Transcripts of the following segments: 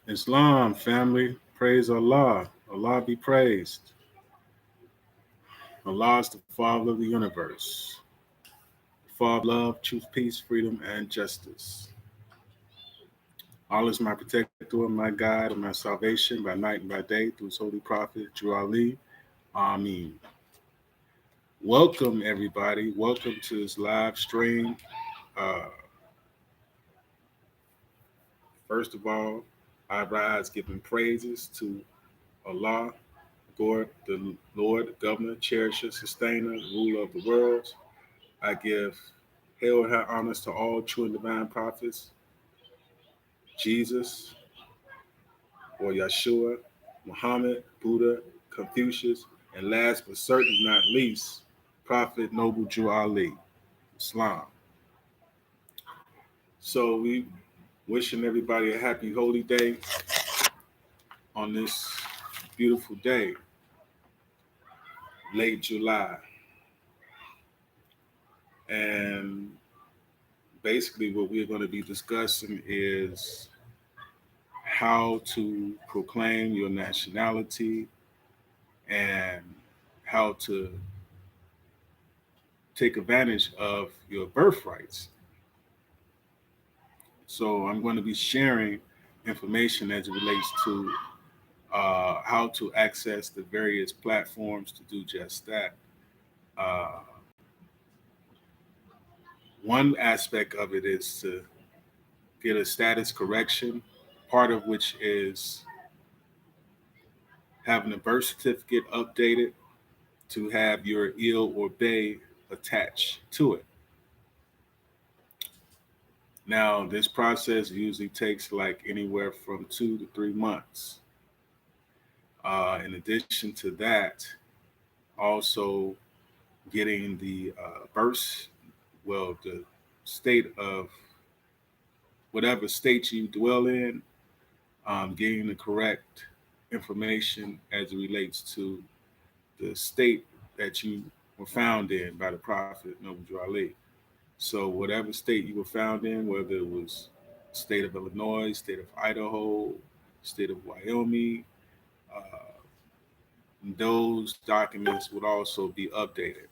Islam, family, praise Allah. Allah be praised. Allah is the Father of the universe. The Father of love, truth, peace, freedom, and justice. Allah is my protector, my guide, and my salvation by night and by day through his holy prophet, Drew Ali. Ameen. Welcome, everybody. Welcome to this live stream. Uh, First of all, I rise giving praises to Allah, God, the Lord, Governor, Cherisher, Sustainer, Ruler of the world. I give hail and high honors to all true and divine prophets, Jesus, or Yeshua, Muhammad, Buddha, Confucius, and last but certainly not least, Prophet Noble Drew Ali, Islam. So we wishing everybody a happy holy day on this beautiful day, late July. And basically what we're going to be discussing is how to proclaim your nationality and how to take advantage of your birthrights. So I'm going to be sharing information as it relates to how to access the various platforms to do just that. Uh, One aspect of it is to get a status correction, part of which is having a birth certificate updated to have your ill or bay attached to it. Now, this process usually takes like anywhere from 2 to 3 months. In addition to that, also getting the the state of whatever state you dwell in, getting the correct information as it relates to the state that you were found in by the Prophet Noble Drew Ali. So whatever state you were found in, whether it was state of Illinois, state of Idaho, state of Wyoming, uh, those documents would also be updated.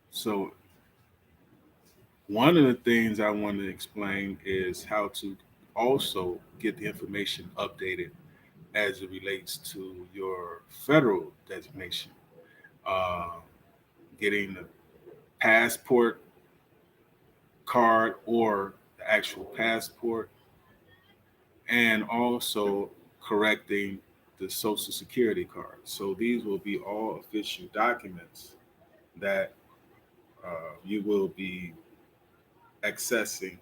So one of the things I want to explain is how to also get the information updated as it relates to your federal designation. Uh, Getting the passport card or the actual passport, and also correcting the social security card. So these will be all official documents that you will be accessing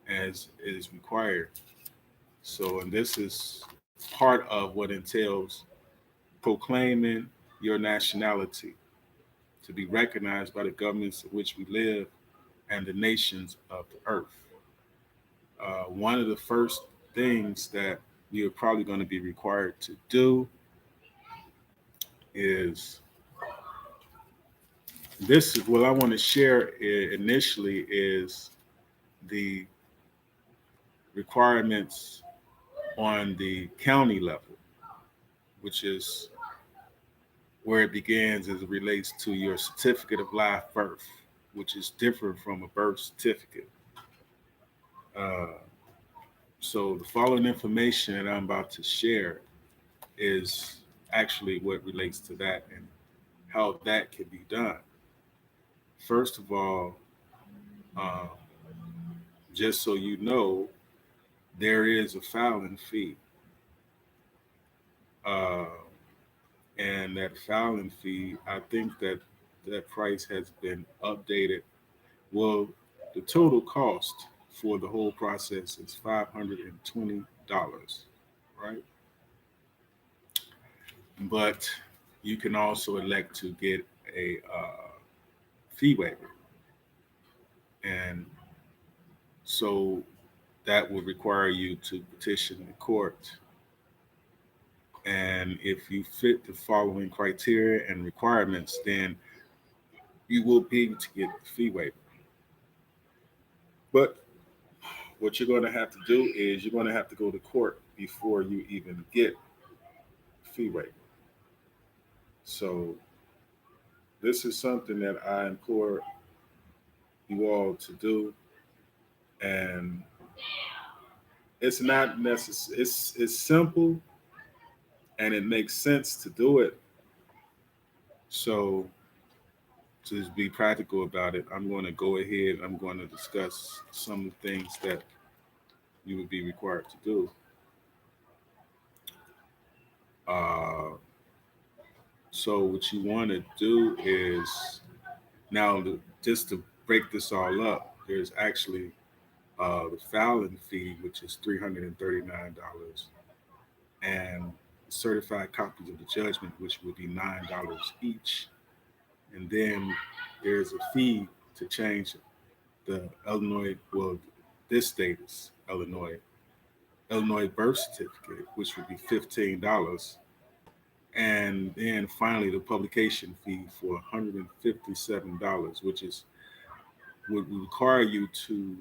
as it is required. So, and this is part of what entails proclaiming your nationality to be recognized by the governments in which we live and the nations of the earth. One of the first things that you're probably going to be required to do is this is what I want to share initially is the requirements on the county level, which is where it begins as it relates to your certificate of live birth, which is different from a birth certificate. Uh, so the following information that I'm about to share is actually what relates to that and how that can be done. First of all, uh, just so you know, there is a filing fee. Uh, and that filing fee, I think that that price has been updated. Well, the total cost for the whole process is $520, right? But you can also elect to get a fee waiver, and so that would require you to petition the court. And if you fit the following criteria and requirements, then you will be able to get the fee waiver. But what you're going to have to do is you're going to have to go to court before you even get fee waiver. So this is something that I implore you all to do, and it's not necessary. It's simple, and it makes sense to do it. So to just be practical about it, I'm going to go ahead. I'm going to discuss some of the things that you would be required to do. Uh, so what you want to do is now just to break this all up. There's actually the filing fee, which is $339, and certified copies of the judgment, which would be $9 each. And then there's a fee to change the Illinois, well, this state is Illinois birth certificate, which would be $15. And then finally, the publication fee for $157, which is would require you to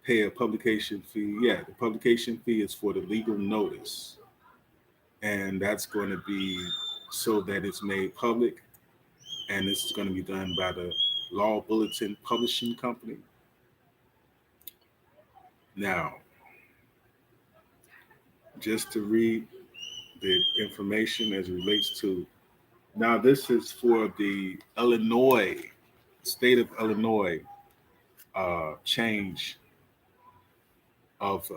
pay a publication fee. Yeah, the publication fee is for the legal notice, and that's going to be so that it's made public, and this is going to be done by the Law Bulletin Publishing Company. Now, just to read the information as it relates to, now this is for the state of Illinois change of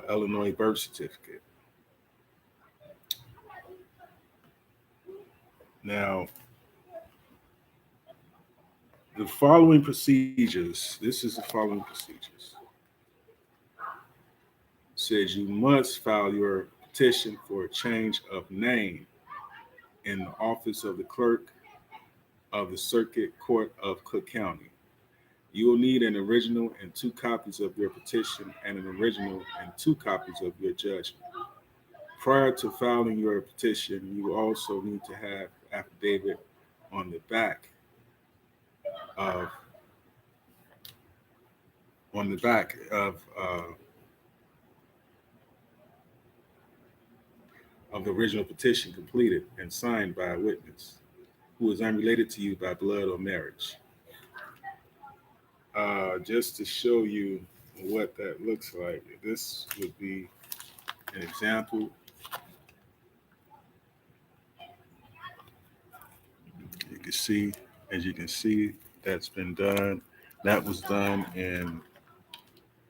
Illinois birth certificate. Now, the following procedures, this is the following procedures. It says you must file your petition for a change of name in the office of the clerk of the Circuit Court of Cook County. You will need an original and 2 copies of your petition and an original and 2 copies of your judgment. Prior to filing your petition, you also need to have affidavit on the back of the original petition completed and signed by a witness who is unrelated to you by blood or marriage. Just to show you what that looks like, this would be an example. As you can see, that's been done. That was done on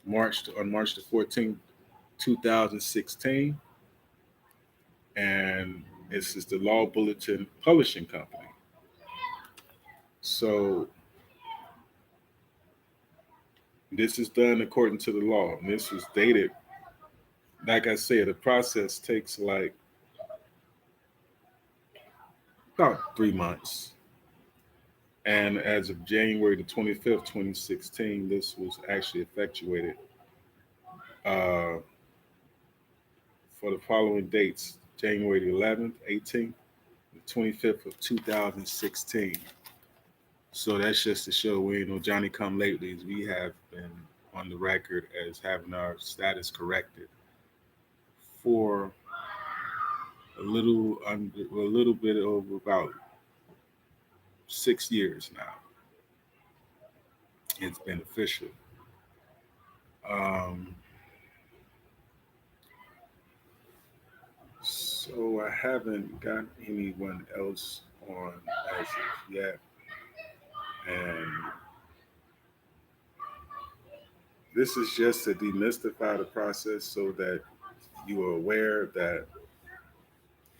March the 14th, 2016. And this is the Law Bulletin Publishing Company. So this is done according to the law. And this was dated, like I said, the process takes like about 3 months. And as of January the 25th, 2016, this was actually effectuated for the following dates: January the 11th, 18th, the 25th of 2016. So that's just to show we ain't no Johnny come latelys. We have been on the record as having our status corrected for a little bit over about 6 years now. It's beneficial. So I haven't got anyone else on as of yet. And this is just to demystify the process so that you are aware that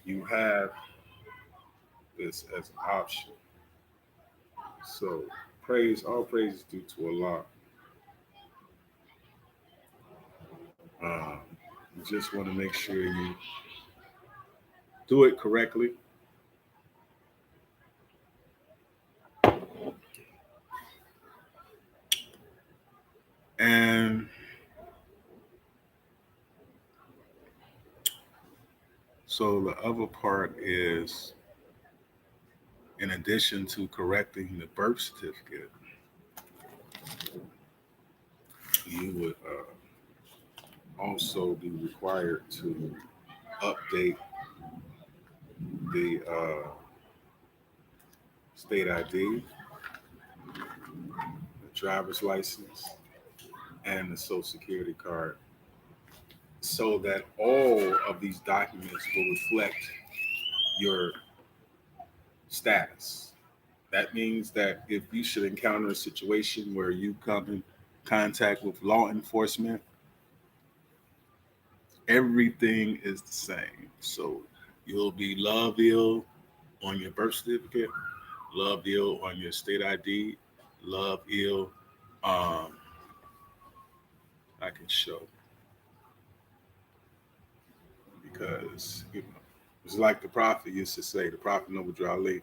you have this as an option. So all praise is due to Allah. You just want to make sure you do it correctly. And so the other part is, in addition to correcting the birth certificate, you would also be required to update the state ID, the driver's license, and the social security card so that all of these documents will reflect your status. That means that if you should encounter a situation where you come in contact with law enforcement, everything is the same. So you'll be Loveville on your birth certificate, Loveville on your state ID, Loveville. Um, I can show because it's like the prophet used to say. The prophet Noble Ali,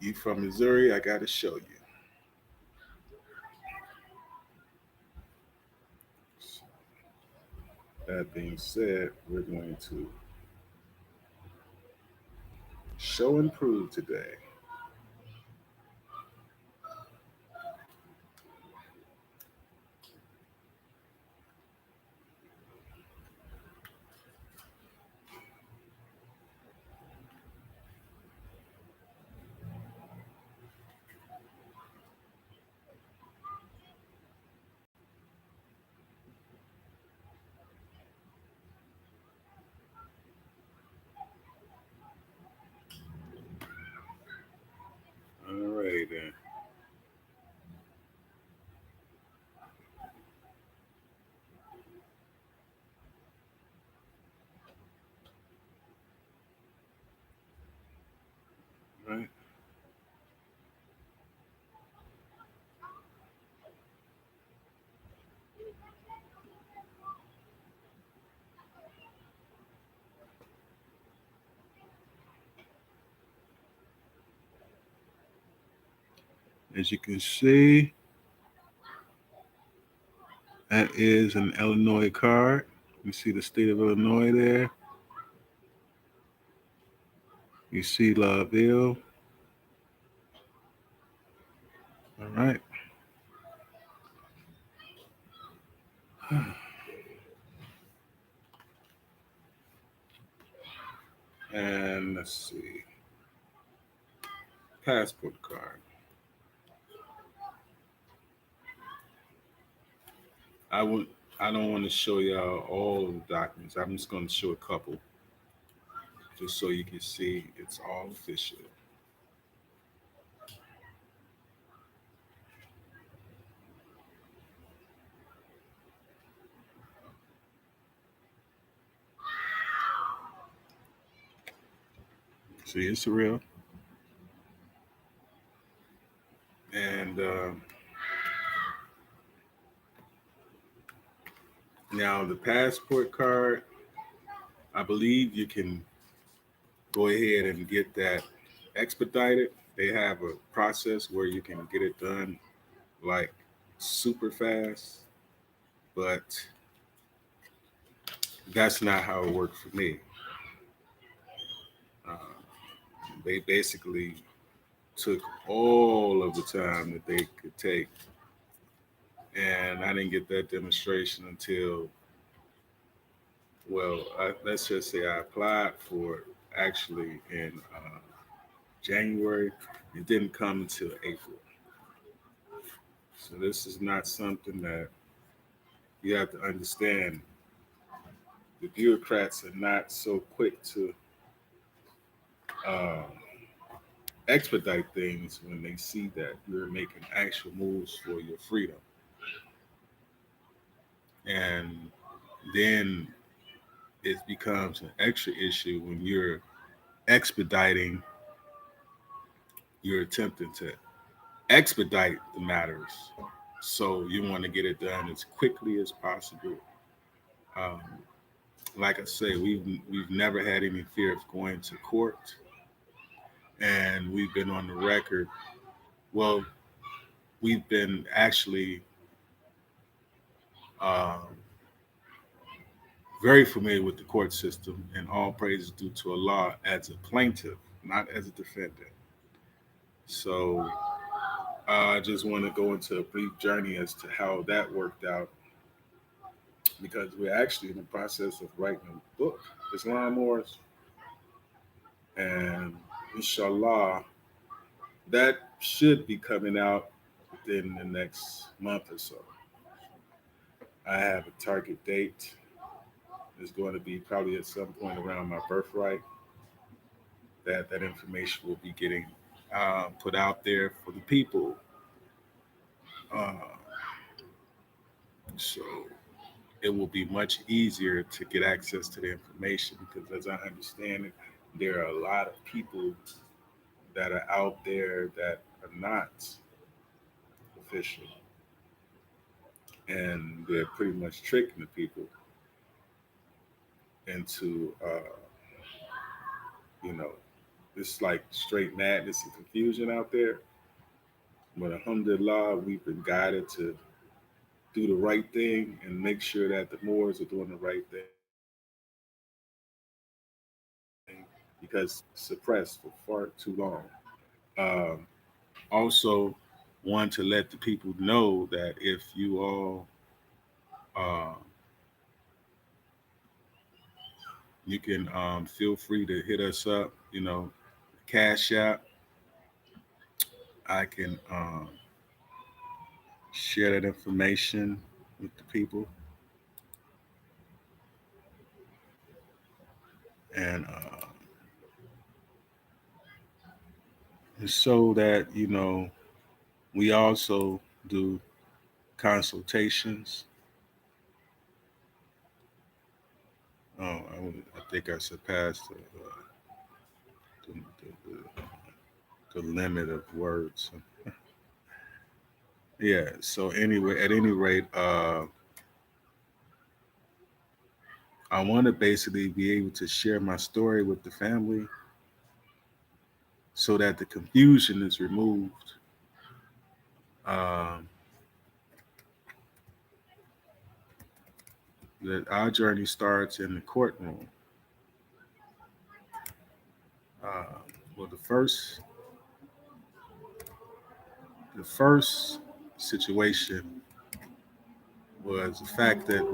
"You from Missouri? I got to show you." So, that being said, we're going to show and prove today. All right then. All right. As you can see, that is an Illinois card. You see the state of Illinois there. You see Loveville. All right. And let's see. Passport card. I would I don't want to show y'all all of the documents. I'm just going to show a couple just so you can see it's all official. See, it's real. And now the passport card, I believe you can go ahead and get that expedited. They have a process where you can get it done like super fast, but that's not how it worked for me. Uh, they basically took all of the time that they could take, and I didn't get that demonstration until, well, let's just say I applied for it actually in January. It didn't come until April. So this is not something that you have to understand. The bureaucrats are not so quick to uh, expedite things when they see that you're making actual moves for your freedom. And then it becomes an extra issue when you're expediting, you're attempting to expedite the matters. So you want to get it done as quickly as possible. Um, like I say, we've never had any fear of going to court, and we've been on the record. Well, we've been actually um, very familiar with the court system, and all praise is due to Allah as a plaintiff, not as a defendant. So I just want to go into a brief journey as to how that worked out because we're actually in the process of writing a book, Islam Moors, and inshallah, that should be coming out within the next month or so. I have a target date. It's going to be probably at some point around my birthright that information will be getting put out there for the people. Uh, so it will be much easier to get access to the information because, as I understand it, there are a lot of people that are out there that are not official, and they're pretty much tricking the people into, you know, it's like straight madness and confusion out there. But alhamdulillah, we've been guided to do the right thing and make sure that the Moors are doing the right thing because suppressed for far too long. Um, Also, want to let the people know that if you all, uh, you can feel free to hit us up, Cash App. I can share that information with the people. And so that, we also do consultations. I think I surpassed the limit of words. Yeah. So anyway, at any rate, I want to basically be able to share my story with the family so that the confusion is removed. Um, that our journey starts in the courtroom. Uh, well, the first situation was the fact that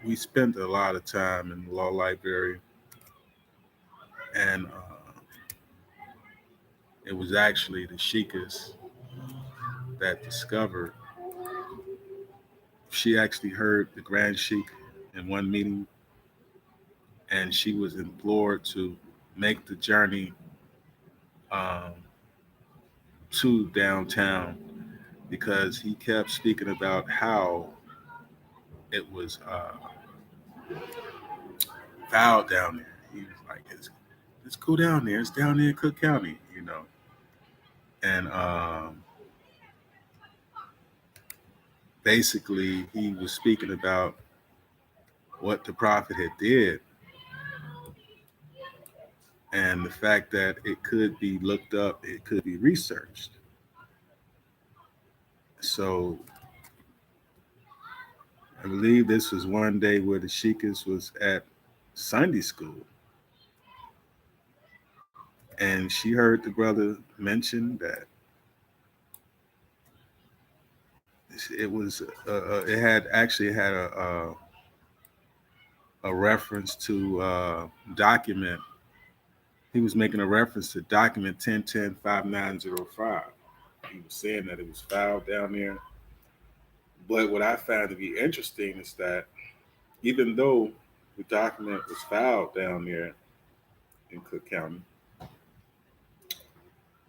we spent a lot of time in the law library, and it was actually the Shikas that discovered. She actually heard the Grand Sheik in one meeting, and she was implored to make the journey um, to downtown because he kept speaking about how it was foul down there. He was like, let's go down there. It's down there in Cook County. And basically, he was speaking about what the prophet had did and the fact that it could be looked up, it could be researched. So I believe this was one day where the Shikas was at Sunday school, and she heard the brother mention that it was it had actually had a reference to document. He was making a reference to document 1010-5905. He was saying that it was filed down there. But what I found to be interesting is that even though the document was filed down there in Cook County,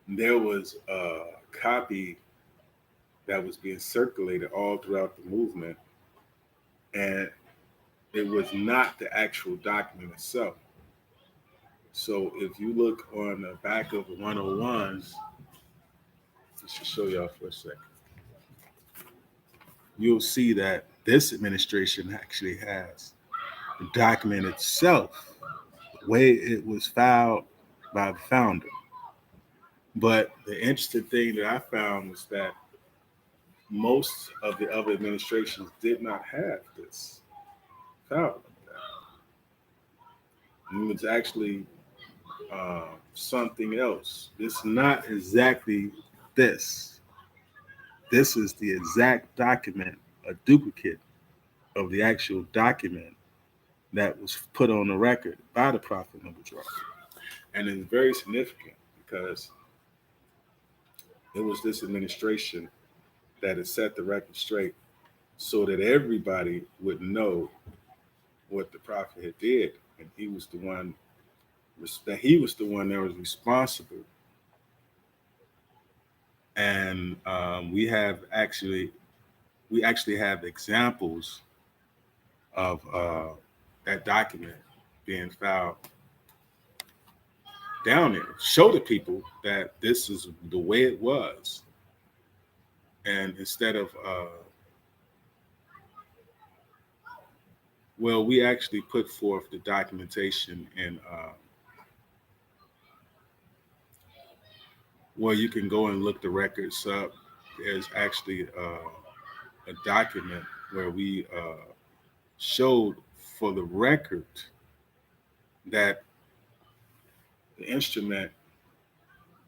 there was a copy that was being circulated all throughout the movement, and it was not the actual document itself. So if you look on the back of the 101s, just to show y'all for a second, you'll see that this administration actually has the document itself, the way it was filed by the founder. But the interesting thing that I found was that most of the other administrations did not have this filed like that. And it was actually something else. It's not exactly this. This is the exact document, a duplicate of the actual document that was put on the record by the Prophet Nebuchadnezzar. And it's very significant because it was this administration that had set the record straight so that everybody would know what the prophet had did, and he was the one that was responsible. And we actually have examples of that document being filed down there, show the people that this is the way it was. And instead of we actually put forth the documentation in you can go and look the records up. There's actually a document where we showed for the record that the instrument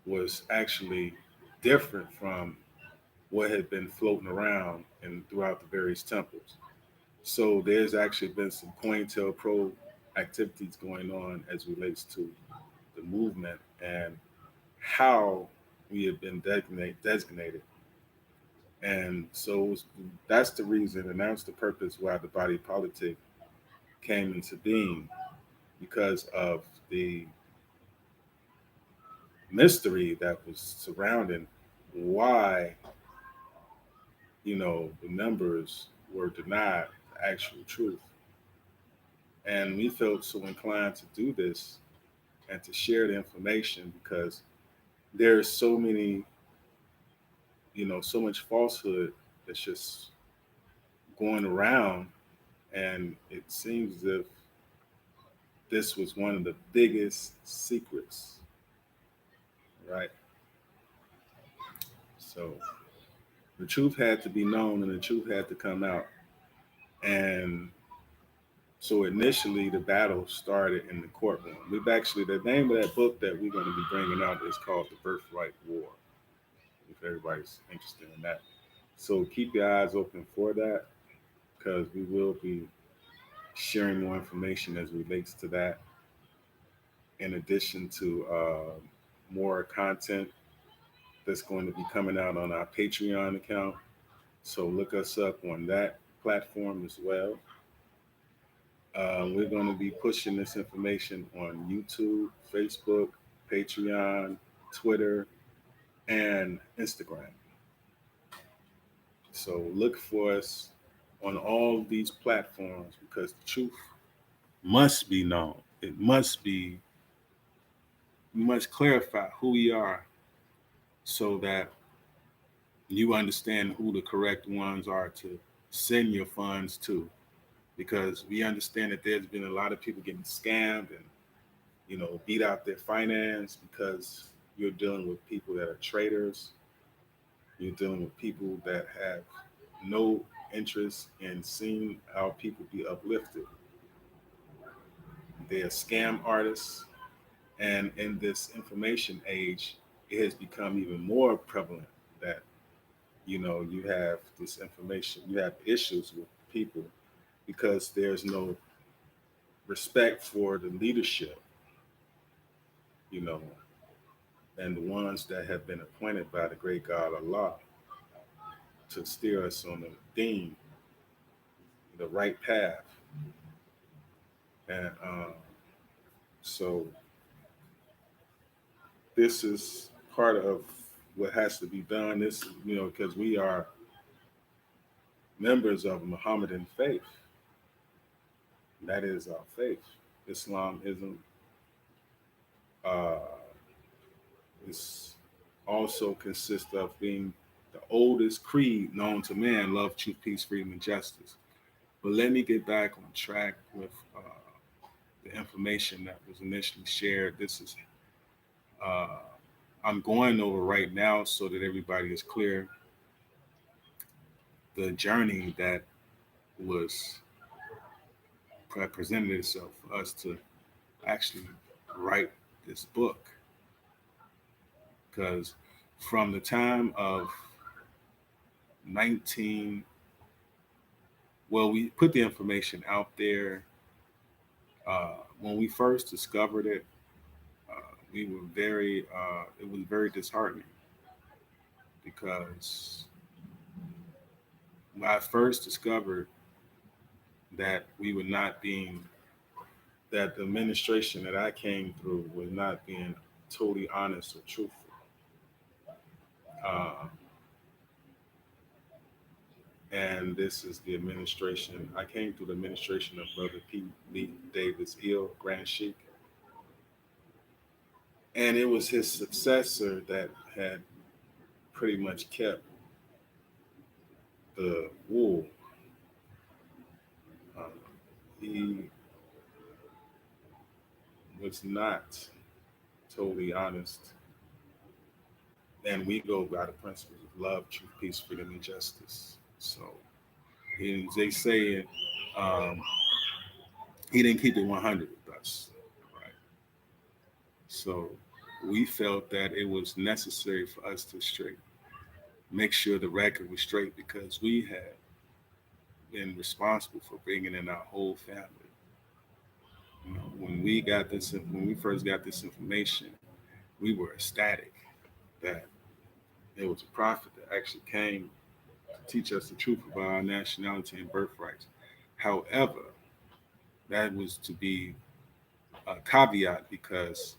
was actually different from what had been floating around and throughout the various temples. So there's actually been some COINTELPRO activities going on as relates to the movement and how we have been designated. And so that's the reason, and that's the purpose why the Body Politic came into being, because of the mystery that was surrounding why, the members were denied the actual truth. And we felt so inclined to do this and to share the information because there's so many, so much falsehood that's just going around. And it seems as if this was one of the biggest secrets, right? So the truth had to be known and the truth had to come out. And so initially the battle started in the courtroom. The name of that book that we're going to be bringing out is called The Birthright War, if everybody's interested in that. So keep your eyes open for that, because we will be sharing more information as it relates to that, in addition to more content that's going to be coming out on our Patreon account. So look us up on that platform as well. We're going to be pushing this information on YouTube, Facebook, Patreon, Twitter, and Instagram. So look for us on all these platforms, because the truth must be known. We must clarify who we are so that you understand who the correct ones are to send your funds to. Because we understand that there's been a lot of people getting scammed and, beat out their finance, because you're dealing with people that are traders. You're dealing with people that have no interest in seeing our people be uplifted. They are scam artists. And in this information age, it has become even more prevalent that, you have this information, you have issues with people because there's no respect for the leadership, and the ones that have been appointed by the great God Allah to steer us on the deen, the right path. And so this is part of what has to be done. This, because we are members of Muhammadan faith. That is our faith. Islamism is also consists of being the oldest creed known to man: love, truth, peace, freedom, and justice. But let me get back on track with the information that was initially shared. This is I'm going over right now so that everybody is clear the journey that was presented itself for us to actually write this book. Because from the time of 19, well, we put the information out there. When we first discovered it, we were it was very disheartening because when I first discovered that we were not being, that the administration that I came through was not being totally honest or truthful. Uh, and this is the administration. I came through the administration of Brother P. Lee Davis Ill, Grand Sheik. And it was his successor that had pretty much kept the wool. Uh, he was not totally honest. And we go by the principles of love, truth, peace, freedom, and justice. So they say um, he didn't keep it 100 with us, right? So we felt that it was necessary for us to make sure the record was straight because we had been responsible for bringing in our whole family. You know, when we first got this information, we were ecstatic that there was a prophet that actually came to teach us the truth about our nationality and birthrights. However, that was to be a caveat because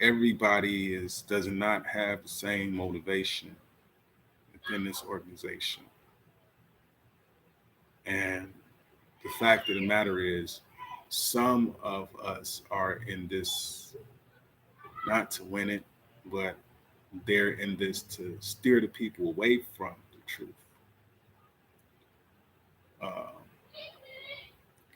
everybody does not have the same motivation within this organization. And the fact of the matter is, some of us are in this not to win it, but they're in this to steer the people away from the truth. Uh,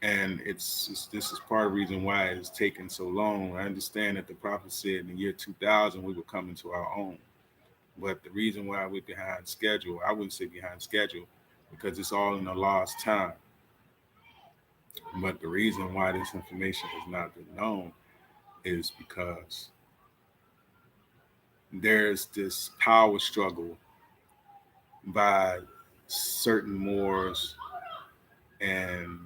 and this is part of the reason why it's taken so long. I understand that the prophet said in the year 2000 we were coming to our own. But the reason why we're behind schedule, I wouldn't say behind schedule, because it's all in the lost time. But the reason why this information has not been known is because there's this power struggle by certain Moors, and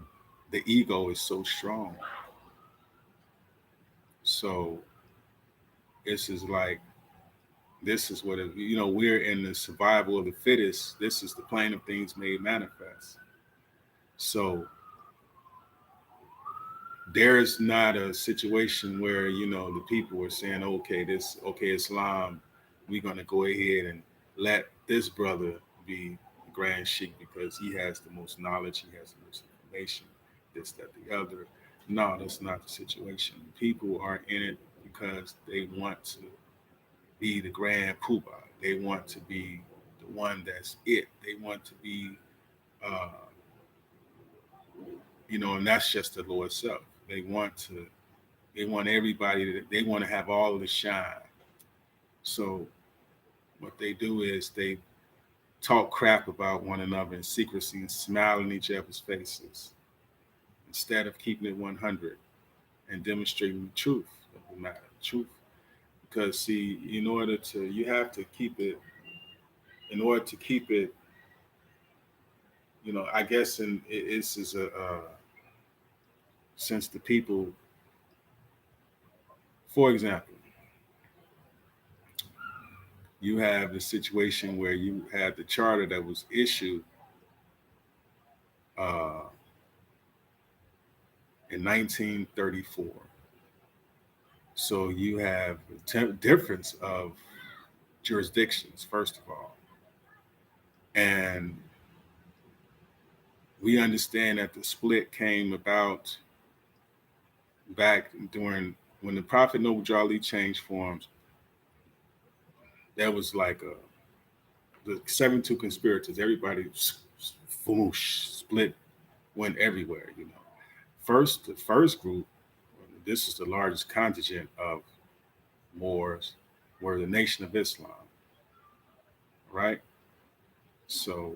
the ego is so strong. So this is what we're in the survival of the fittest. This is the plane of things made manifest. So there's not a situation where the people are saying, okay, Islam, we're going to go ahead and let this brother be the Grand Sheikh because he has the most knowledge, he has the most information, this, that, the other. No, that's not the situation. People are in it because they want to be the Grand Poobah. They want to be the one that's it. They want to be, uh, and that's just the Lord self. They want everybody they want to have all of the shine. So what they do is they talk crap about one another in secrecy and smile in each other's faces instead of keeping it 100 and demonstrating the truth of the matter. Truth. Because see, you have to keep it, in order to keep it, I guess this is since the people, for example, you have the situation where you had the charter that was issued uh, in 1934. So you have a difference of jurisdictions, first of all. And we understand that the split came about back during when the Prophet Noble Ali changed forms. That was like the 72 conspirators. Everybody split, went everywhere. The first group, this is the largest contingent of Moors, were the Nation of Islam, right? So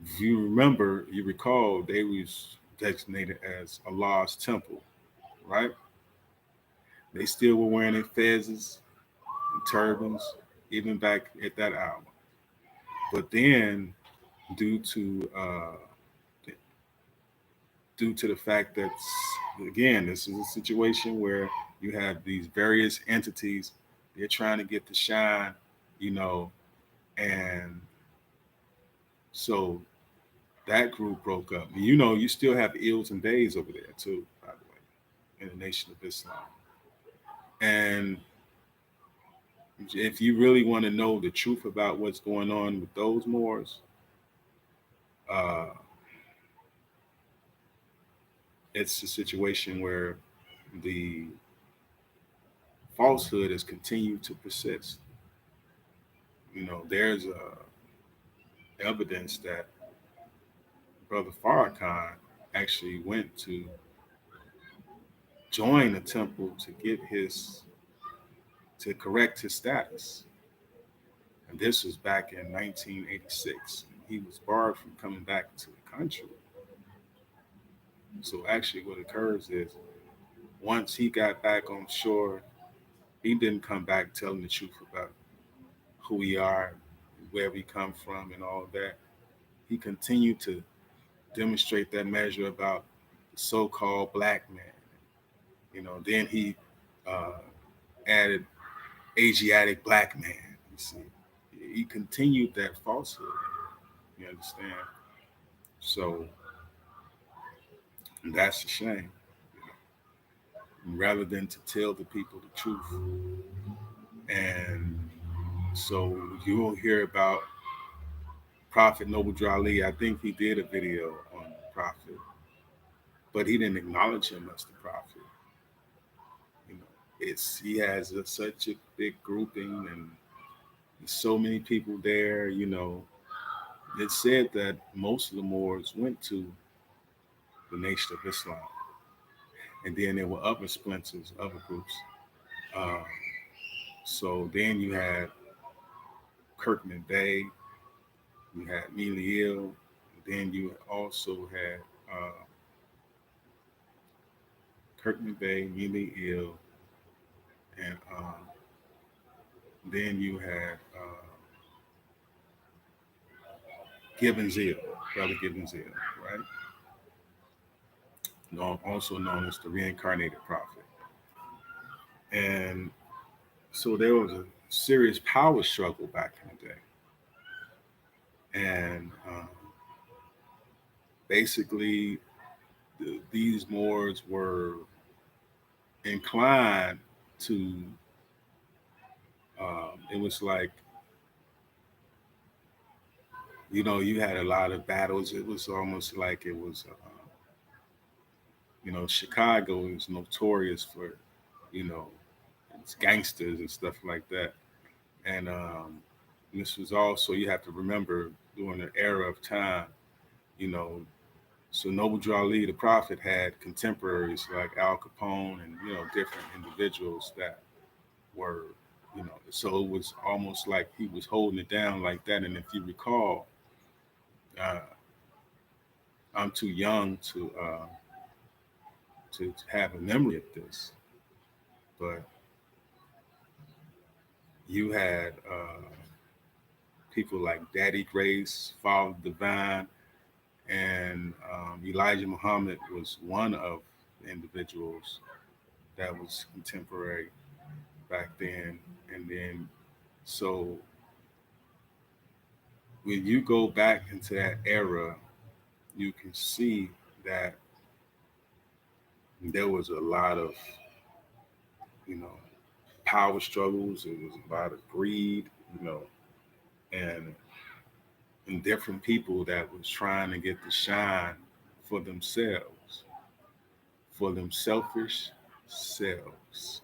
if you recall, they was designated as Allah's temple, right? They still were wearing their fezzes. turbans, even back at that hour. But then, due to uh, due to the fact that, again, this is a situation where you have these various entities, they're trying to get the shine, you know, and so that group broke up. You know, you still have ills and days over there too, by the way, in the Nation of Islam. And if you really want to know the truth about what's going on with those Moors, uh, it's a situation where the falsehood has continued to persist. You know, there's evidence that Brother Farrakhan actually went to join the temple to get his to correct his status. And this was back in 1986. He was barred from coming back to the country. So actually what occurs is once he got back on shore, he didn't come back telling the truth about who we are, where we come from, and all that. He continued to demonstrate that measure about the so-called black man. You know, then he uh, added Asiatic black man. You see, he continued that falsehood. You understand? So that's a shame. Rather than to tell the people the truth, and so you will hear about Prophet Noble Drew Ali. I think he did a video on the Prophet, but he didn't acknowledge him as the Prophet. You know, it's he has such a big grouping and so many people there. You know, it said that most of the Moors went to the Nation of Islam, and then there were other splinters, other groups. Uh, so then you had Kirkman Bay, you had Miliel, then you also had Kirkman Bay, Miliel, and then you had Gibbons Hill, Brother Gibbons Hill, right? Also known as the reincarnated prophet. And so there was a serious power struggle back in the day. And basically, these Moors were inclined to, it was like, you know, you had a lot of battles. It was almost like it was, you know, Chicago is notorious for, you know, it's gangsters and stuff like that. And this was also, you have to remember, during an era of time, you know, so Noble Drew Ali, the prophet, had contemporaries like Al Capone and, you know, different individuals that were, you know, so it was almost like he was holding it down like that. And if you recall, uh, I'm too young to have a memory of this, but you had people like Daddy Grace, Father Divine, and Elijah Muhammad was one of the individuals that was contemporary back then. And then, so when you go back into that era, you can see that there was a lot of, you know, power struggles. It was a lot of greed, you know, and different people that was trying to get the shine for themselves, for them selfish selves.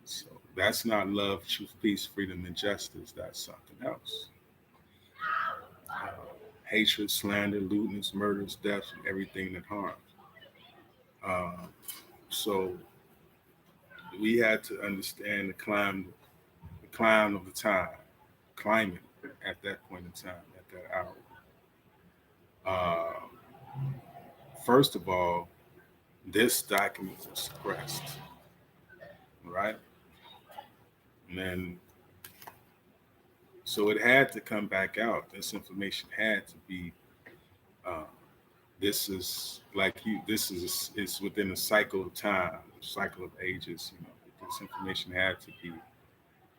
So that's not love, truth, peace, freedom, and justice. That's something else. Uh, Hatred, slander, lewdness, murders, deaths, and everything that harms. Uh, so we had to understand the climb of the time, climate at that point in time, at that hour. Uh, First of all, this document was suppressed, right? And then, so it had to come back out. This information had to be, uh, this is like you, this is, it's within a cycle of time, cycle of ages, this information had to be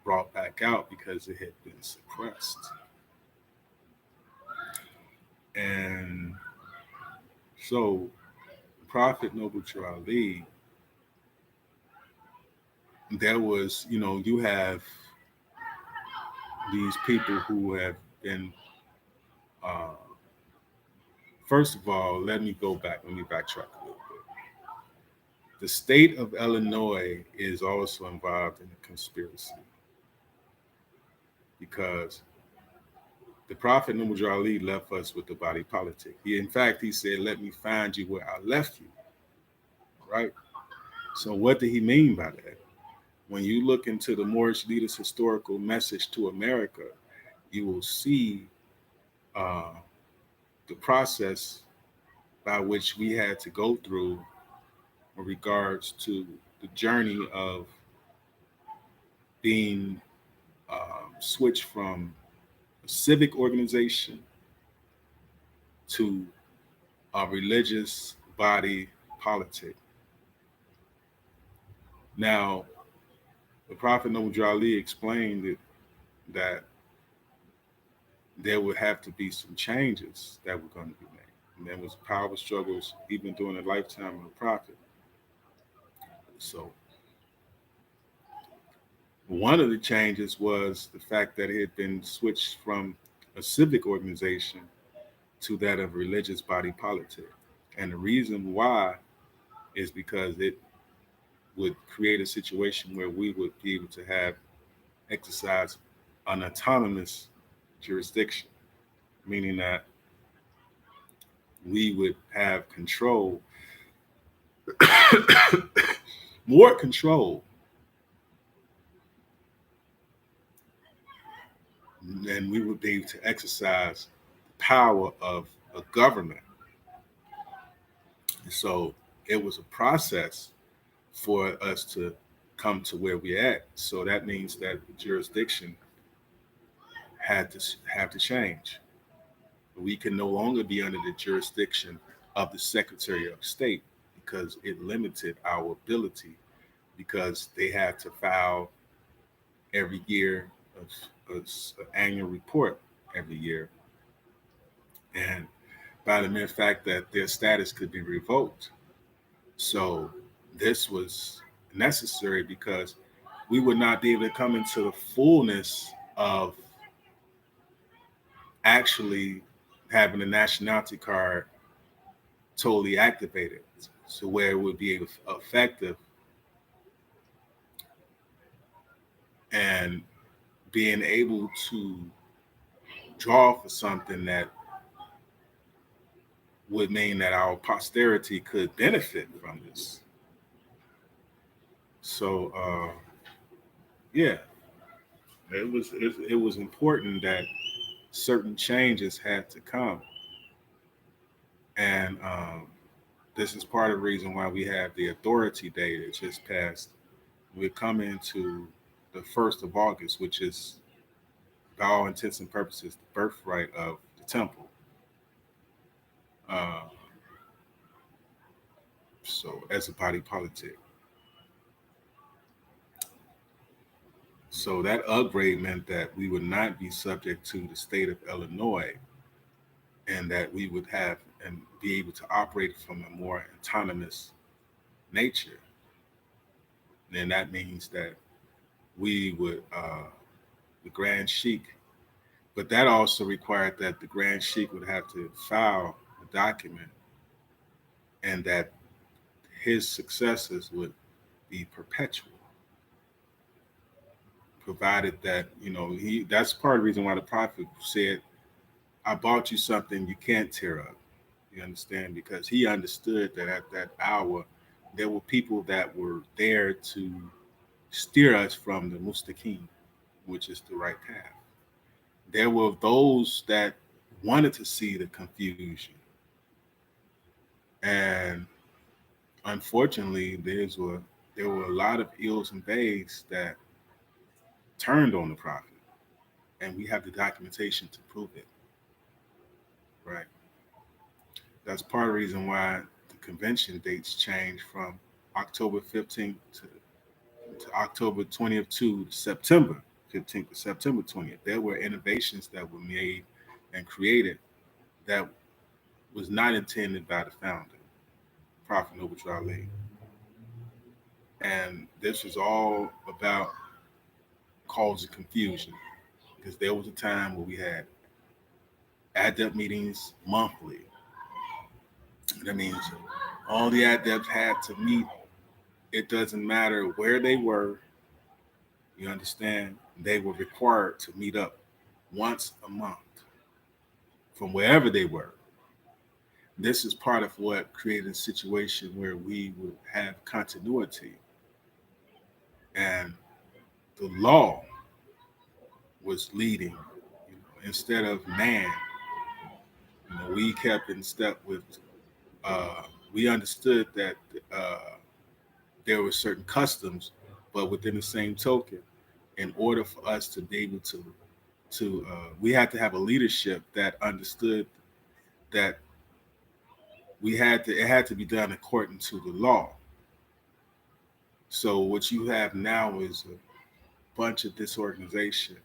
brought back out because it had been suppressed. And so, Prophet Noble Drew Ali, there was, you have these people who have been, uh, first of all, let me backtrack a little bit. The state of Illinois is also involved in a conspiracy because the Prophet Noble Drew Ali left us with the body politic. In fact, he said, let me find you where I left you, right? So what did he mean by that? When you look into the Moorish leaders' historical message to America, you will see uh, the process by which we had to go through in regards to the journey of being switched from a civic organization to a religious body politic. Now, the Prophet Noble Drew Ali explained that there would have to be some changes that were going to be made. And there was power struggles even during the lifetime of the Prophet. So one of the changes was the fact that it had been switched from a civic organization to that of religious body politic. And the reason why is because it would create a situation where we would be able to have exercise an autonomous jurisdiction, meaning that we would have control, more control than we would be able to exercise the power of a government. So it was a process for us to come to where we're at. So that means that the jurisdiction had to change. We can no longer be under the jurisdiction of the Secretary of State because it limited our ability, because they had to file every year an annual report every year. And by the mere fact that their status could be revoked. So this was necessary because we would not be able to come into the fullness of actually having a nationality card totally activated, so where it would be effective and being able to draw for something that would mean that our posterity could benefit from this. So yeah, it was important that certain changes had to come, and this is part of the reason why we have the Authority Day that just passed. We're coming to the 1st of August, which is, by all intents and purposes, the birthright of the temple. Uh, so as a body politic. So that upgrade meant that we would not be subject to the state of Illinois, and that we would have and be able to operate from a more autonomous nature. And that means that we would, the Grand Sheik, but that also required that the Grand Sheik would have to file a document, and that his successors would be perpetual, provided that, that's part of the reason why the Prophet said, I bought you something you can't tear up. You understand? Because he understood that at that hour, there were people that were there to steer us from the mustaqim, which is the right path. There were those that wanted to see the confusion. And unfortunately, there were a lot of ills and bays that turned on the prophet, and we have the documentation to prove it. Right. That's part of the reason why the convention dates changed from October 15th to October 20th to September 15th to September 20th. There were innovations that were made and created that was not intended by the founder, Prophet Noble Ali. And this was all about causing confusion because there was a time where we had adept meetings monthly. That means all the adepts had to meet. It doesn't matter where they were, you understand? They were required to meet up once a month from wherever they were. This is part of what created a situation where we would have continuity. And the law was leading, instead of man. We kept in step with, we understood that there were certain customs, but within the same token, in order for us to be able to we had to have a leadership that understood that it had to be done according to the law. So what you have now is a bunch of disorganization,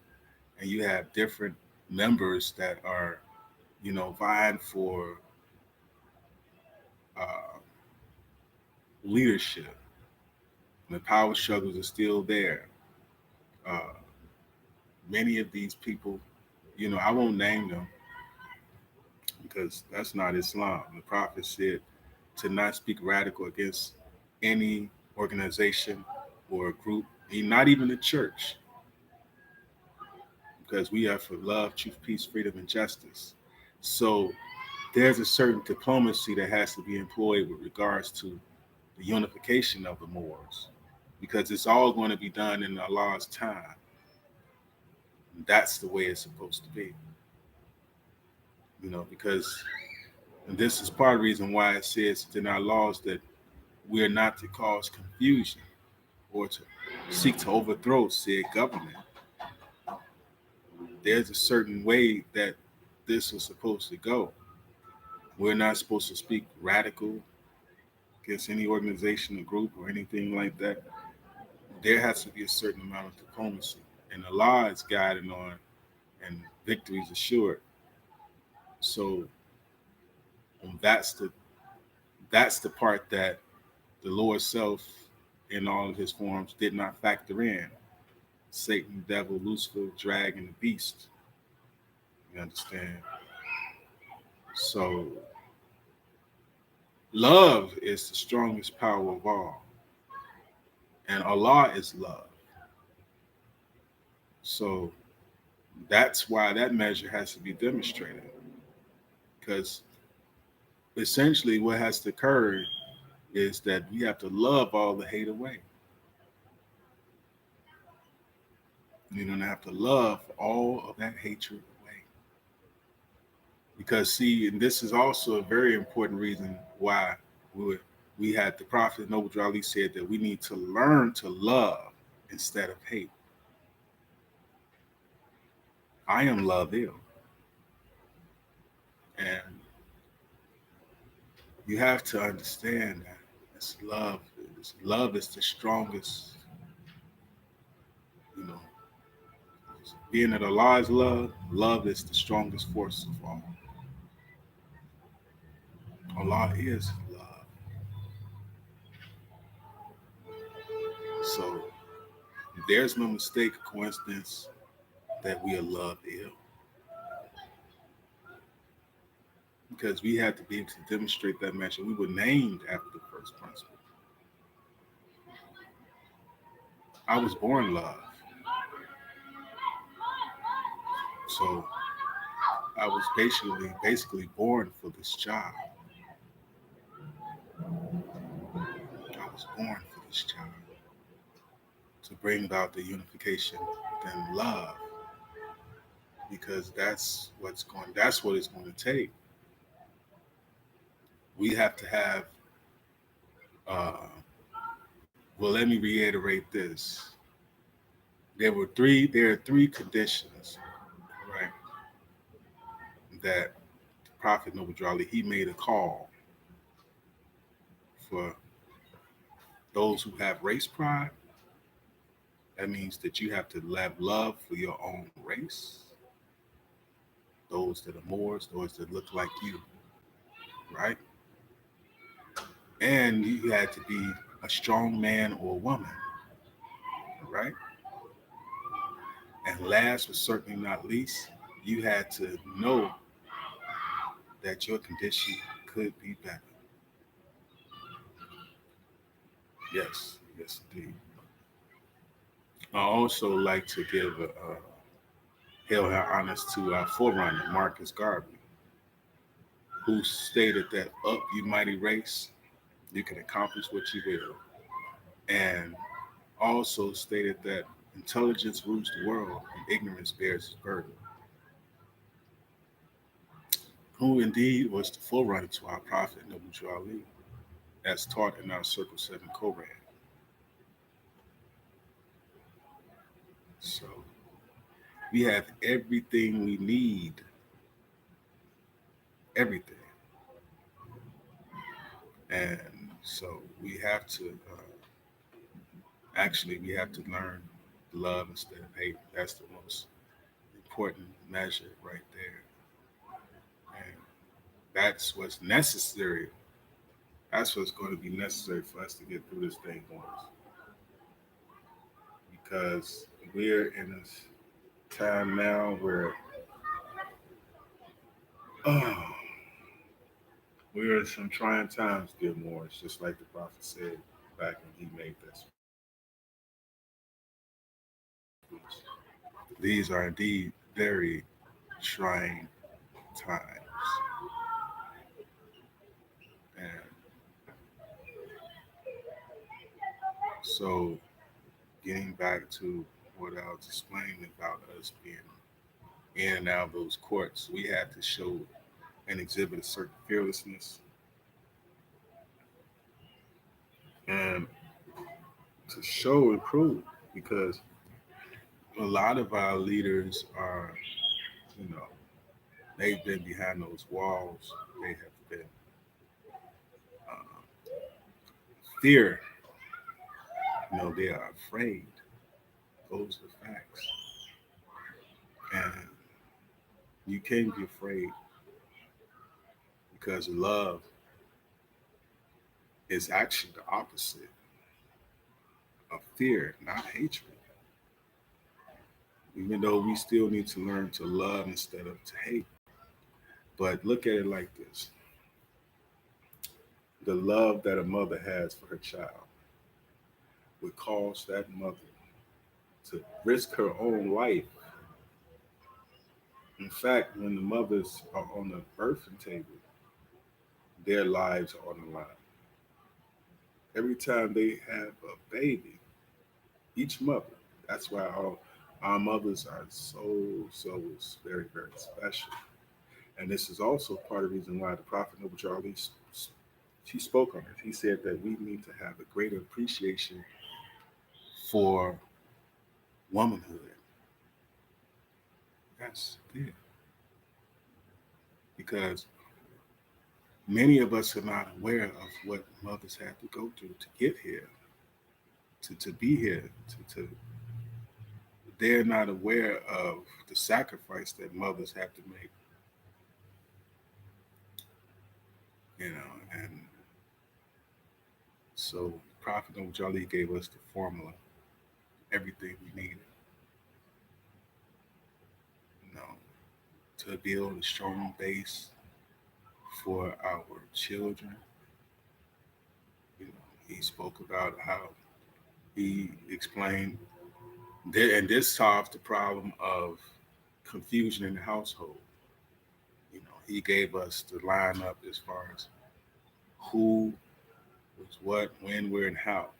and you have different members that are, vying for uh, leadership. The power struggles are still there. Uh, Many of these people, I won't name them because that's not Islam. The Prophet said to not speak radical against any organization or a group, not even the church, because we are for love, truth, peace, freedom, and justice. So there's a certain diplomacy that has to be employed with regards to the unification of the Moors, because it's all going to be done in Allah's time. That's the way it's supposed to be, because and this is part of the reason why it says in our laws that we're not to cause confusion or to seek to overthrow said government. There's a certain way that this is supposed to go. We're not supposed to speak radical against any organization or group or anything like that. There has to be a certain amount of diplomacy, and Allah is guiding on, and victory is assured. So that's the part that the Lord Self, in all of His forms, did not factor in. Satan, devil, Lucifer, dragon, the beast. You understand? So love is the strongest power of all. And Allah is love. So that's why that measure has to be demonstrated. Because essentially what has to occur is that we have to love all the hate away. You don't have to love all of that hatred away. Because see, and this is also a very important reason why we had the Prophet Noble Ali said that we need to learn to love instead of hate. I am love ill. And you have to understand that this love is the strongest, being that Allah is love is the strongest force of all. Allah is love. So there's no mistake or coincidence that we are love ill. Because we had to be able to demonstrate that measure. We were named after the first principle. I was born love. So I was basically born for this job. I was born for this job. To bring about the unification within love. Because that's what it's going to take. We have to have well, let me reiterate this. There are three conditions, right? That the Prophet Noble Drew Ali, he made a call for those who have race pride. That means that you have to have love for your own race, those that are Moors, those that look like you, right? And you had to be a strong man or woman, right? And last but certainly not least, you had to know that your condition could be better. Yes, yes, indeed. I also like to give a hail and honors to our forerunner, Marcus Garvey, who stated that up, you mighty race, you can accomplish what you will. And also stated that intelligence rules the world and ignorance bears its burden, who indeed was the forerunner to our prophet, Nabi Ali, as taught in our Circle 7 Koran. So we have everything we need, everything. And so we have to, we have to learn love instead of hate. That's the most important measure right there. And that's what's necessary. That's what's going to be necessary for us to get through this thing, boys. Because we're in a time now where, oh, we're in some trying times, dear Morris, just like the prophet said back when he made that speech. These are indeed very trying times. And so, getting back to what I was explaining about us being in and out of those courts, we had to show and exhibit a certain fearlessness and to show and prove, because a lot of our leaders are, you know, they've been behind those walls. They have been uh, fear. You know, they are afraid. Those are the facts. And you can't be afraid because love is actually the opposite of fear, not hatred. Even though we still need to learn to love instead of to hate. But look at it like this: the love that a mother has for her child would cause that mother to risk her own life. In fact, when the mothers are on the birthing table, their lives are on the line. Every time they have a baby, each mother, that's why all our mothers are so very, very special. And this is also part of the reason why the Prophet Noble Charlie, he spoke on it. He said that we need to have a greater appreciation for womanhood. Yes, yeah. Because many of us are not aware of what mothers have to go through to get here, to be here, to they're not aware of the sacrifice that mothers have to make, you know, and so Prophet Jali gave us the formula, everything we needed, you know, to build a strong base for our children. You know, he spoke about how he explained there, and this solves the problem of confusion in the household. You know, he gave us the lineup as far as who was what, when, where, and how.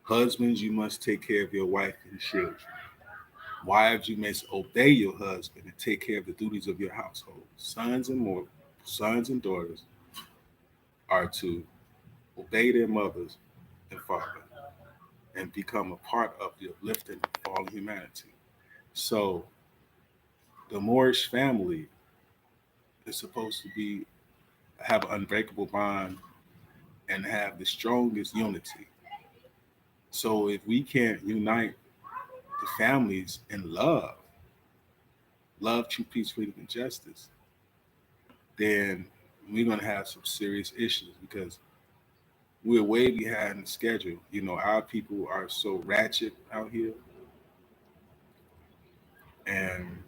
Husbands, you must take care of your wife and children. Wives, you must obey your husband and take care of the duties of your household. Sons and daughters are to obey their mothers and father. and become a part of the uplifting of all humanity. So the Moorish family is supposed to be have an unbreakable bond and have the strongest unity. So if we can't unite the families in love, true peace, freedom, and justice, then we're gonna have some serious issues because we're way behind the schedule. You know, our people are so ratchet out here, and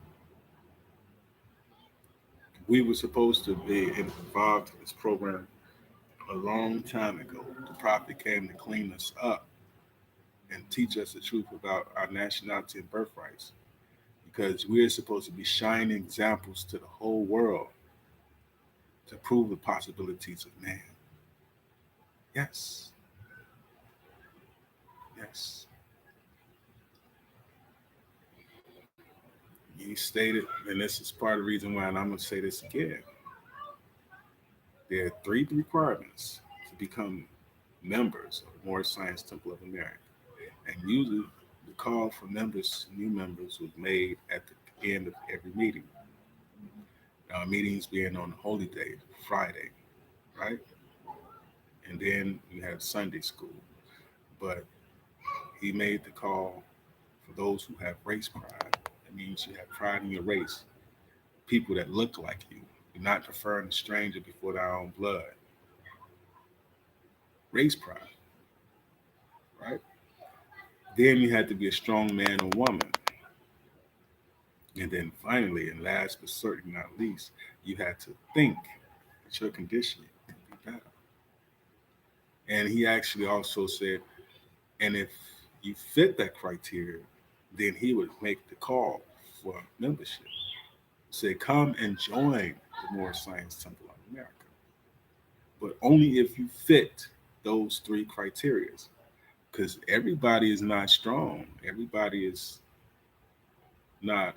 we were supposed to be involved in this program a long time ago. The prophet came to clean us up and teach us the truth about our nationality and birthrights because we're supposed to be shining examples to the whole world to prove the possibilities of man. Yes, yes. You stated, and this is part of the reason why, and I'm going to say this again. There are three requirements to become members of the Moorish Science Temple of America. And usually the call for members, new members, was made at the end of every meeting. Meetings being on the holy day, Friday, right? And then you have Sunday school. But he made the call for those who have race pride. That means you have pride in your race, people that look like you. You're not preferring a stranger before their own blood. Race pride, right? Then you had to be a strong man or woman. And then finally, and last but certainly not least, you had to think that your condition could be better. And he actually also said, and if you fit that criteria, then he would make the call for membership. Say, come and join the Moorish Science Temple of America. But only if you fit those three criteria. Because everybody is not strong. Everybody is not,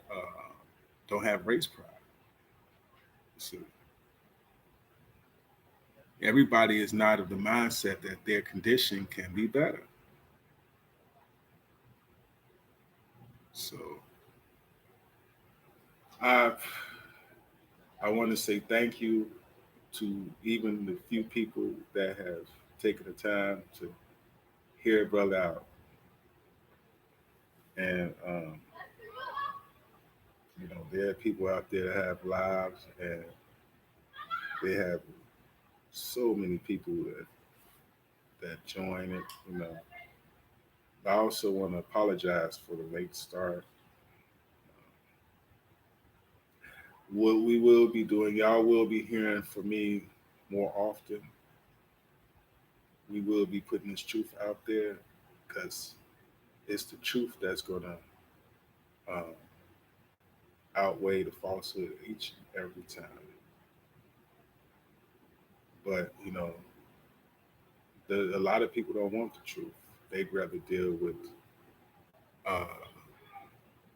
don't have race pride. So everybody is not of the mindset that their condition can be better. So I I want to say thank you to even the few people that have taken the time to hear a brother out. And there are people out there that have lives, and they have so many people that join it. I also want to apologize for the late start. What we will be doing, y'all will be hearing from me more often. We will be putting this truth out there because it's the truth that's going to um, outweigh the falsehood each and every time. But a lot of people don't want the truth. They'd rather deal with uh,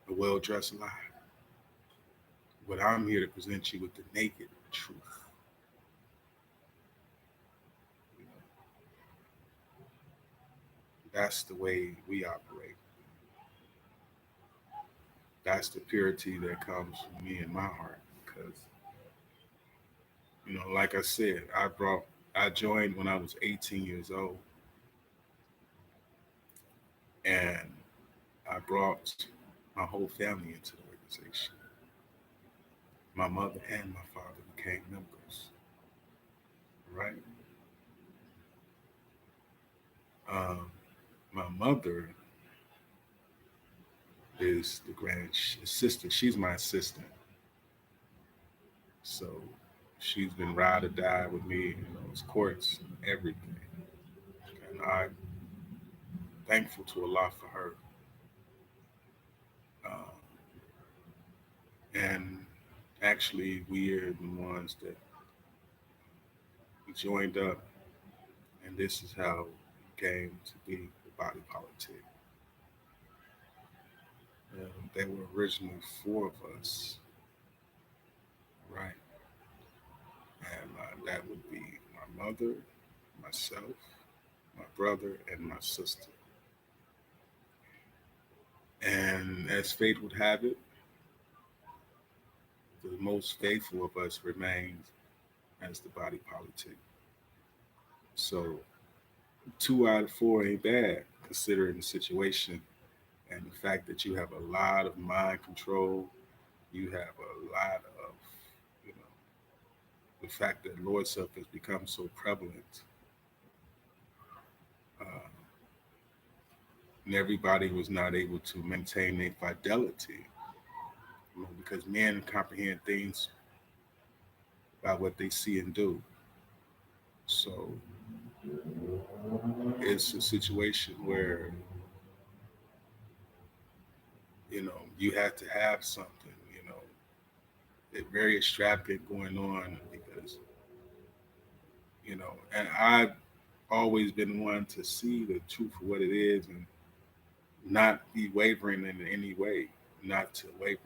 a well-dressed lie. But I'm here to present you with the naked truth. You know, that's the way we operate. That's the purity that comes from me in my heart. Because like I said, I joined when I was 18 years old, and I brought my whole family into the organization. My mother and my father became members, right? Um, my mother is the grand sister. She's my assistant, so she's been ride or die with me in those courts and everything. And I'm thankful to Allah for her. Um, and actually, we are the ones that we joined up, and this is how it came to be the Body Politic. There were originally four of us, right? And that would be my mother, myself, my brother, and my sister. And as fate would have it, the most faithful of us remains as the body politic. So 2 out of 4 ain't bad considering the situation and the fact that you have a lot of mind control. You have a lot of, you know, the fact that Lord self has become so prevalent. Uh, and everybody was not able to maintain their fidelity, because men comprehend things by what they see and do. So it's a situation where, you have to have something, it very extravagant going on because, and I've always been one to see the truth for what it is and not be wavering in any way, not to waver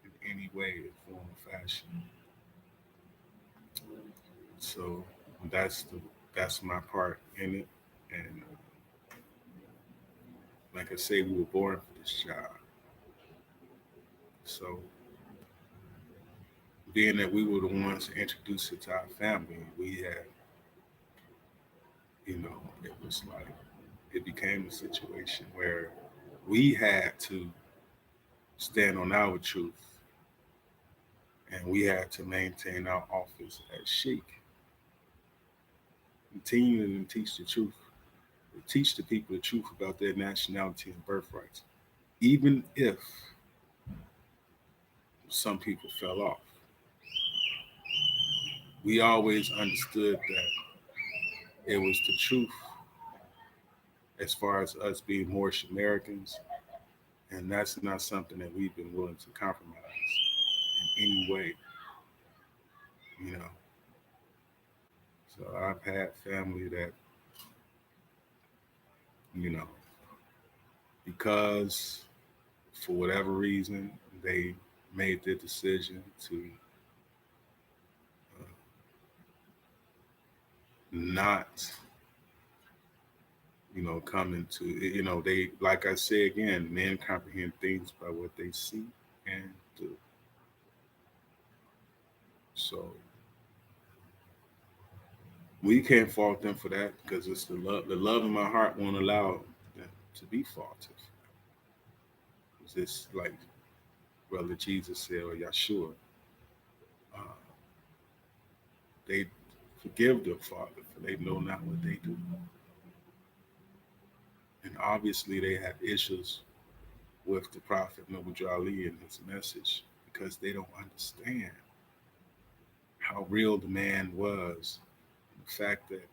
in any way, form, or fashion. So that's the that's my part in it. And like I say, we were born for this job. So being that we were the ones to introduce it to our family, we had, it was like it became a situation where we had to stand on our truth and we had to maintain our office as sheik, continuing to teach the truth, teach the people the truth about their nationality and birthrights, even if some people fell off. We always understood that it was the truth as far as us being Moorish Americans, and that's not something that we've been willing to compromise in any way, you know. So I've had family that, you know, because for whatever reason they made the decision to uh, not, come into, they, like I say again, men comprehend things by what they see and do. So we can't fault them for that because it's the love. The love in my heart won't allow them to be faulted. It's just like Brother Jesus said, or Yeshua, uh, they forgive their Father, for they know not what they do. And obviously, they have issues with the Prophet Noble Ali and his message because they don't understand how real the man was. The fact that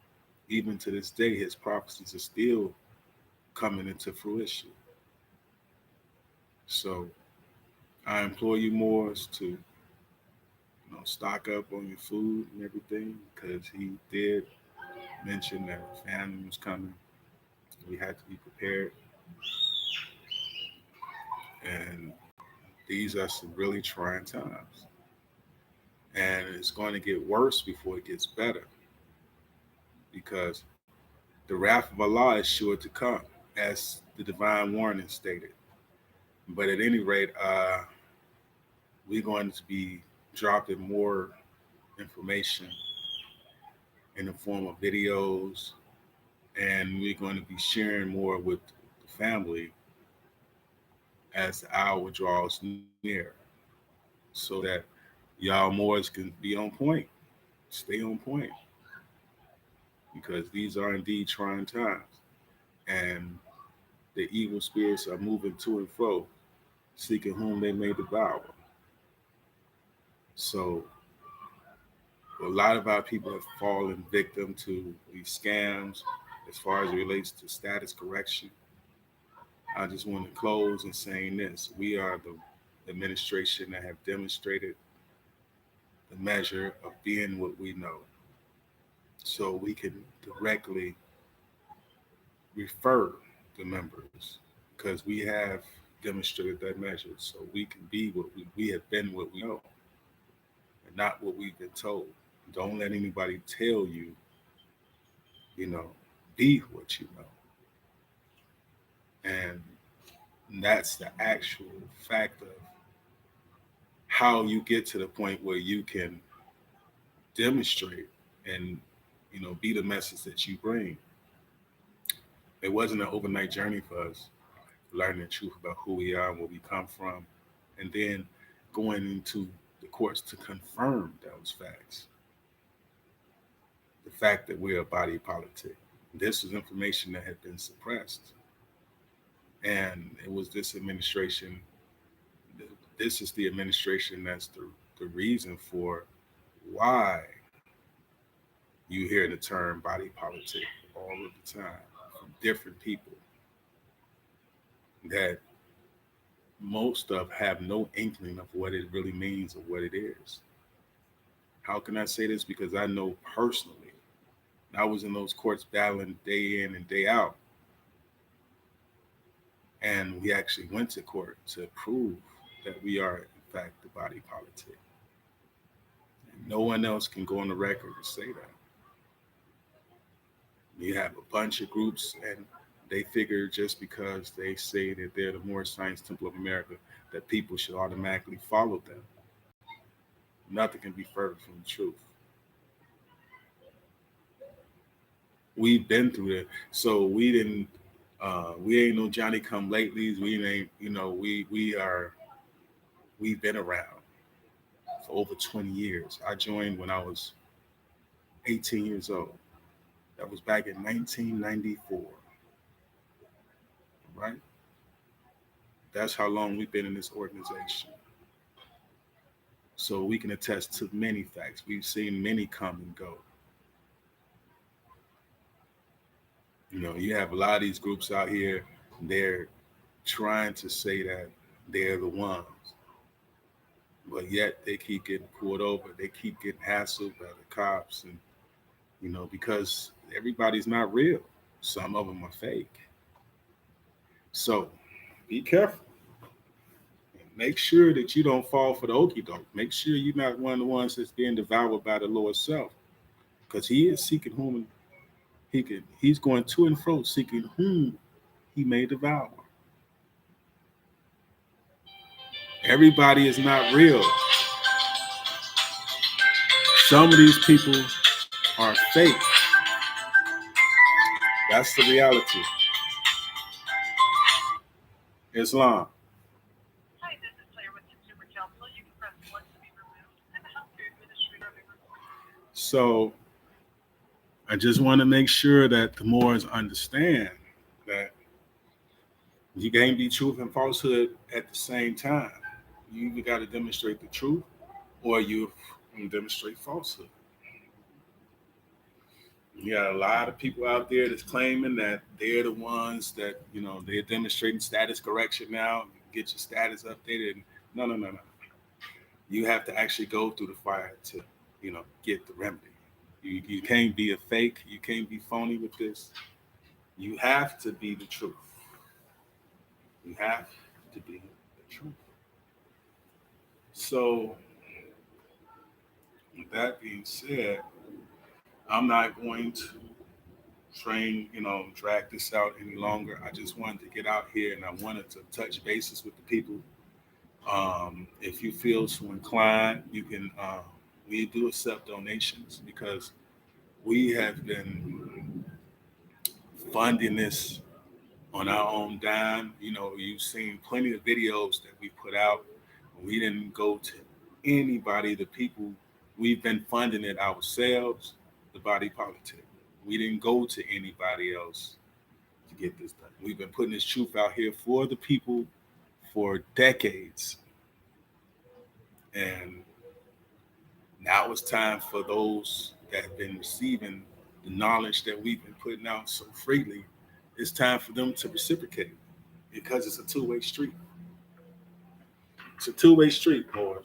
even to this day, his prophecies are still coming into fruition. So I implore you, Moors, to stock up on your food and everything, because he did mention that famine was coming. We had to be prepared, and these are some really trying times. And it's going to get worse before it gets better, because the wrath of Allah is sure to come, as the divine warning stated. But at any rate, we're going to be dropping more information in the form of videos, and we're going to be sharing more with the family as the hour draws near, so that y'all Moors can be on point, stay on point, because these are indeed trying times, and the evil spirits are moving to and fro, seeking whom they may devour. So a lot of our people have fallen victim to these scams as far as it relates to status correction. I just want to close in saying this. We are the administration that have demonstrated the measure of being what we know. So we can directly refer the members because we have demonstrated that measure. So we can be what we have been what we know and not what we've been told. Don't let anybody tell you, you know, be what you know. And And that's the actual fact of how you get to the point where you can demonstrate and be the message that you bring. It wasn't an overnight journey for us, learning the truth about who we are and where we come from, and then going into the courts to confirm those facts. The fact that we're a body politic. This was information that had been suppressed. And it was this administration, this is the administration that's the reason for why you hear the term body politic all of the time from different people that most of have no inkling of what it really means or what it is. How can I say this? Because I know personally, I was in those courts battling day in and day out. And we actually went to court to prove that we are, in fact, the body politic. And no one else can go on the record and say that. You have a bunch of groups, and they figure just because they say that they're the Moorish Science Temple of America, that people should automatically follow them. Nothing can be further from the truth. We've been through it, so we didn't. We ain't no Johnny come latelys. We ain't. We've been around for over 20 years. I joined when I was 18 years old. That was back in 1994, right? That's how long we've been in this organization. So we can attest to many facts. We've seen many come and go. You have a lot of these groups out here, they're trying to say that they're the ones, but yet they keep getting pulled over. They keep getting hassled by the cops, and because everybody's not real. Some of them are fake. So be careful. Make sure that you don't fall for the okie doke. Make sure you're not one of the ones that's being devoured by the Lord self, because He is seeking whom He can. He's going to and fro seeking whom He may devour. Everybody is not real. Some of these people are fake. That's the reality. Islam. So I just want to make sure that the Moors understand that you can't be truth and falsehood at the same time. You either got to demonstrate the truth or you demonstrate falsehood. You got a lot of people out there that's claiming that they're the ones that, they're demonstrating status correction now, get your status updated. No, no, no, no. You have to actually go through the fire to, get the remedy. You can't be a fake. You can't be phony with this. You have to be the truth. You have to be the truth. So, with that being said, I'm not going to drag this out any longer. I just wanted to get out here and I wanted to touch bases with the people. If you feel so inclined, you can. We do accept donations because we have been funding this on our own dime. You've seen plenty of videos that we put out. We didn't go to anybody. The people, we've been funding it ourselves. The Body Politic. We didn't go to anybody else to get this done. We've been putting this truth out here for the people for decades. And now it's time for those that have been receiving the knowledge that we've been putting out so freely. It's time for them to reciprocate because it's a two-way street. It's a two-way street, boys.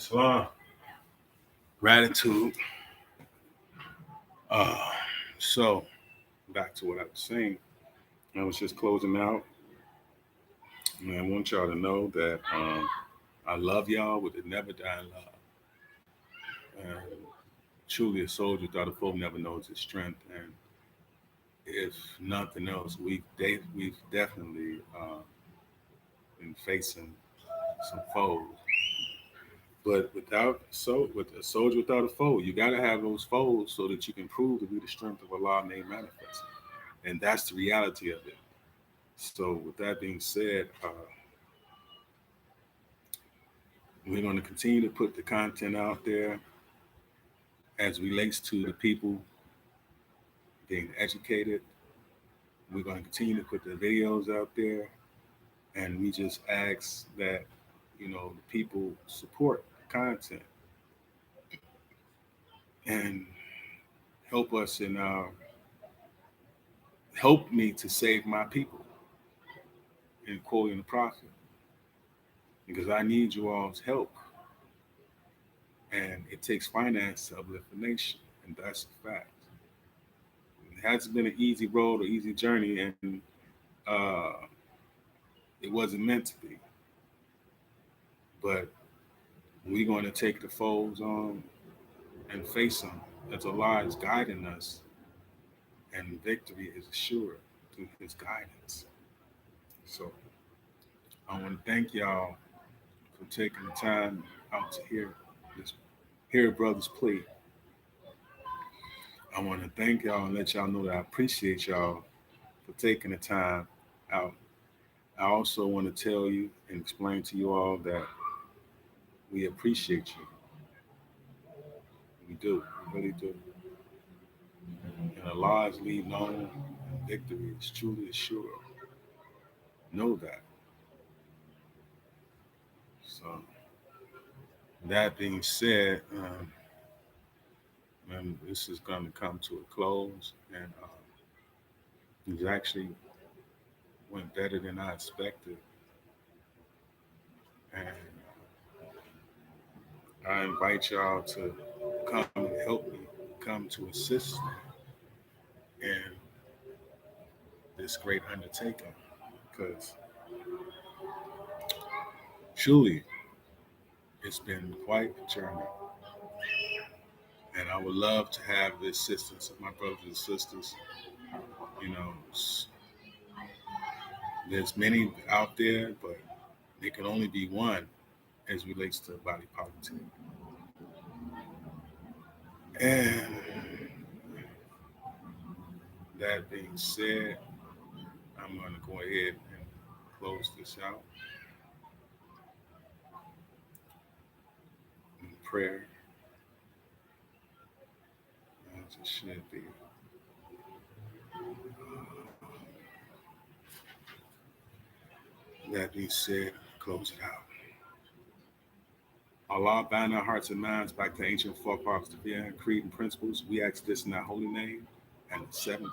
Salam. Gratitude. So back to what I was saying. I was just closing out. And I want y'all to know that I love y'all with a never dying love. And truly, a soldier without a foe never knows his strength. And if nothing else, we've definitely been facing some foes. But with a soldier without a foe, you got to have those foes so that you can prove to be the strength of Allah made manifest. And that's the reality of it. So, with that being said, we're going to continue to put the content out there as relates to the people being educated. We're going to continue to put the videos out there, and we just ask that the people support the content and help us in help me to save my people in quoting the prophet, because I need you all's help, and it takes finance to uplift the nation, and that's a fact. It hasn't been an easy road or easy journey, and uh, it wasn't meant to be. But we're going to take the foes on and face them as Allah is guiding us, and victory is assured through His guidance. So I want to thank y'all for taking the time out to hear brothers plea. I want to thank y'all and let y'all know that I appreciate y'all for taking the time out. I also want to tell you and explain to you all that we appreciate you. We do. We really do. And Allah's lead known, and victory is truly assured. Know that. So, that being said, and this is going to come to a close, and it actually went better than I expected. And I invite y'all to come and help me, come to assist me in this great undertaking, because truly it's been quite a journey. And I would love to have the assistance of my brothers and sisters. You know, there's many out there, but there can only be one as relates to body politic. And that being said, I'm going to go ahead and close this out in prayer, as it should be. That being said, close it out. Allah, bind our hearts and minds back to ancient forefathers to be creed and principles. We ask this in our holy name and the 17th.